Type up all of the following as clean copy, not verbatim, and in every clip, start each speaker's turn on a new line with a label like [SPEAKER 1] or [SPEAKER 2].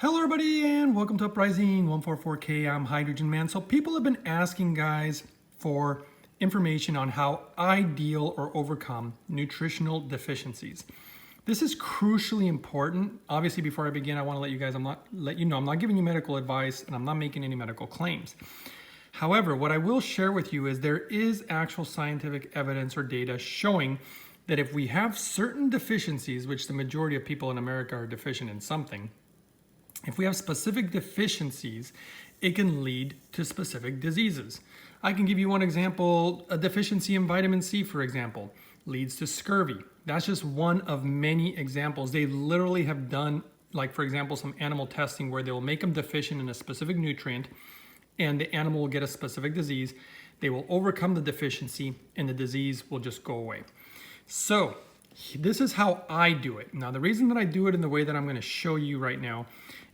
[SPEAKER 1] Hello everybody and welcome to Uprising 144K. I'm Hydrogen Man. So people have been asking guys for information on how I deal or overcome nutritional deficiencies. This is crucially important. Obviously, before I begin, I want to let you know I'm not giving you medical advice and I'm not making any medical claims. However, what I will share with you is there is actual scientific evidence or data showing that if we have certain deficiencies, which the majority of people in America are deficient in something, if we have specific deficiencies, it can lead to specific diseases. I can give you one example. A deficiency in vitamin C, for example, leads to scurvy. That's just one of many examples. They literally have done, like for example, some animal testing where they will make them deficient in a specific nutrient and the animal will get a specific disease. They will overcome the deficiency and the disease will just go away. So this is how I do it. Now, the reason that I do it in the way that I'm going to show you right now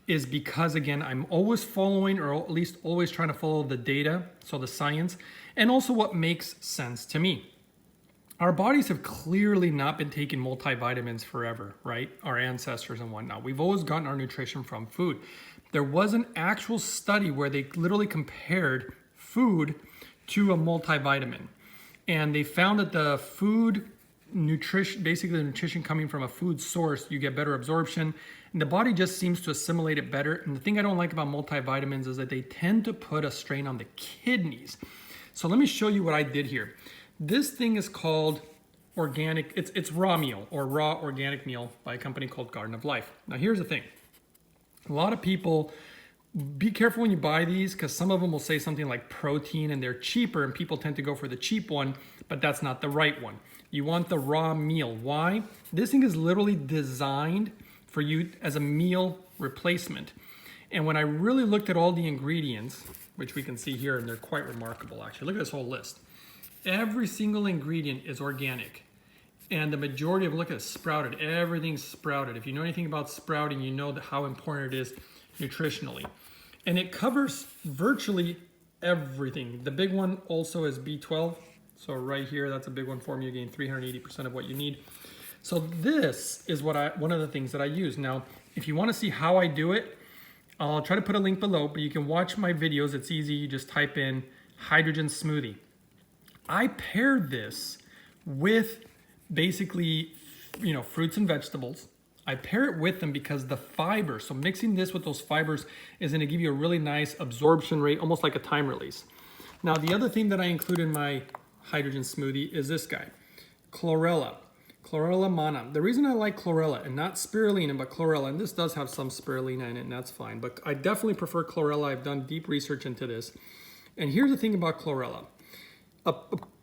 [SPEAKER 1] is because, again, I'm always following, or at least always trying to follow the data, so the science, and also what makes sense to me. Our bodies have clearly not been taking multivitamins forever, right? Our ancestors and whatnot. We've always gotten our nutrition from food. There was an actual study where they literally compared food to a multivitamin. And they found that the food nutrition, basically the nutrition coming from a food source, you get better absorption and the body just seems to assimilate it better. And the thing I don't like about multivitamins is that they tend to put a strain on the kidneys. So let me show you what I did here. This thing is called organic, it's raw meal or raw organic meal by a company called Garden of Life. Now here's the thing. A lot of people, be careful when you buy these because some of them will say something like protein and they're cheaper and people tend to go for the cheap one, but that's not the right one. You want the raw meal. Why? This thing is literally designed for you as a meal replacement. And when I really looked at all the ingredients, which we can see here, and they're quite remarkable actually. Look at this whole list. Every single ingredient is organic. And the majority of, look at it, sprouted. Everything's sprouted. If you know anything about sprouting, you know how important it is nutritionally. And it covers virtually everything. The big one also is B12. So right here, that's a big one for me. You gain 380% of what you need. So this is one of the things that I use. Now, if you want to see how I do it, I'll try to put a link below, but you can watch my videos. It's easy. You just type in hydrogen smoothie. I paired this with basically, fruits and vegetables. I pair it with them because the fiber, so mixing this with those fibers is going to give you a really nice absorption rate, almost like a time release. Now, the other thing that I include in my hydrogen smoothie is this guy, chlorella mana. The reason I like chlorella and not spirulina, but chlorella, and this does have some spirulina in it and that's fine, but I definitely prefer chlorella. I've done deep research into this. And here's the thing about chlorella.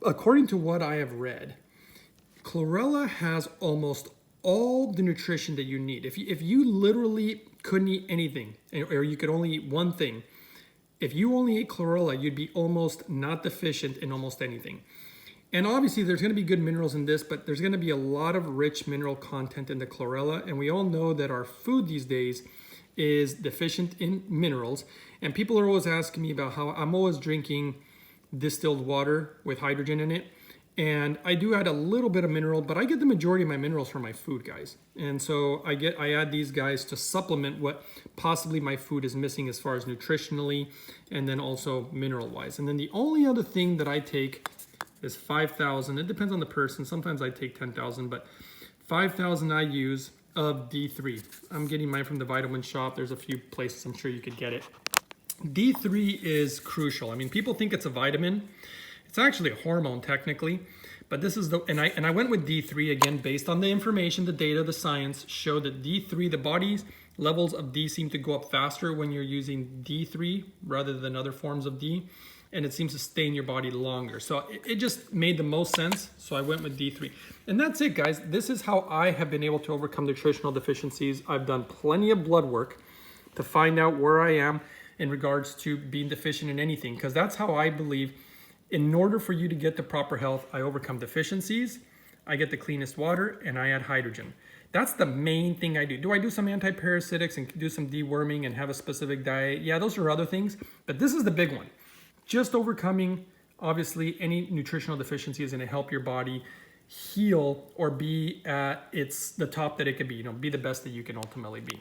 [SPEAKER 1] According to what I have read, chlorella has almost all the nutrition that you need. If you literally couldn't eat anything, or you could only eat one thing, if you only ate chlorella, you'd be almost not deficient in almost anything. And obviously there's gonna be good minerals in this, but there's gonna be a lot of rich mineral content in the chlorella. And we all know that our food these days is deficient in minerals. And people are always asking me about how I'm always drinking distilled water with hydrogen in it. And I do add a little bit of mineral, but I get the majority of my minerals from my food, guys. And so I add these guys to supplement what possibly my food is missing as far as nutritionally and then also mineral wise. And then the only other thing that I take is 5,000. It depends on the person. Sometimes I take 10,000, but 5,000 I use of D3. I'm getting mine from the vitamin shop. There's a few places I'm sure you could get it. D3 is crucial. I mean, people think it's a vitamin. It's actually a hormone technically, but this is the, and I went with D3 again, based on the information, the data, the science showed that D3, the body's levels of D seem to go up faster when you're using D3 rather than other forms of D, and it seems to stay in your body longer. So it just made the most sense. So I went with D3 and that's it, guys. This is how I have been able to overcome nutritional deficiencies. I've done plenty of blood work to find out where I am in regards to being deficient in anything, because that's how I believe in order for you to get the proper health, I overcome deficiencies, I get the cleanest water, and I add hydrogen. That's the main thing I do. Do I do some anti-parasitics and do some deworming and have a specific diet? Yeah, those are other things, but this is the big one. Just overcoming, obviously, any nutritional deficiency is gonna help your body heal or be at the top that it could be, be the best that you can ultimately be.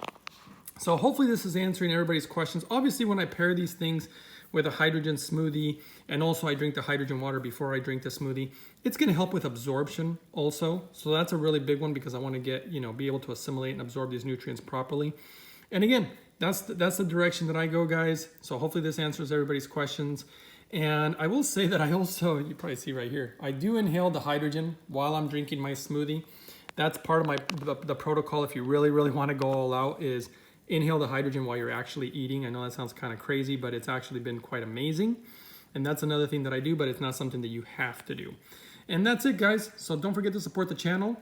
[SPEAKER 1] So hopefully this is answering everybody's questions. Obviously, when I pair these things with a hydrogen smoothie, and also I drink the hydrogen water before I drink the smoothie, it's gonna help with absorption also. So that's a really big one because I wanna get, be able to assimilate and absorb these nutrients properly. And again, that's the direction that I go, guys. So hopefully this answers everybody's questions. And I will say that I also, you probably see right here, I do inhale the hydrogen while I'm drinking my smoothie. That's part of the protocol if you really wanna go all out, is inhale the hydrogen while you're actually eating. I know that sounds kind of crazy, but it's actually been quite amazing. And that's another thing that I do, but it's not something that you have to do. And that's it, guys. So don't forget to support the channel.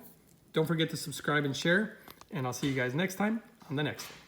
[SPEAKER 1] Don't forget to subscribe and share. And I'll see you guys next time on the next one.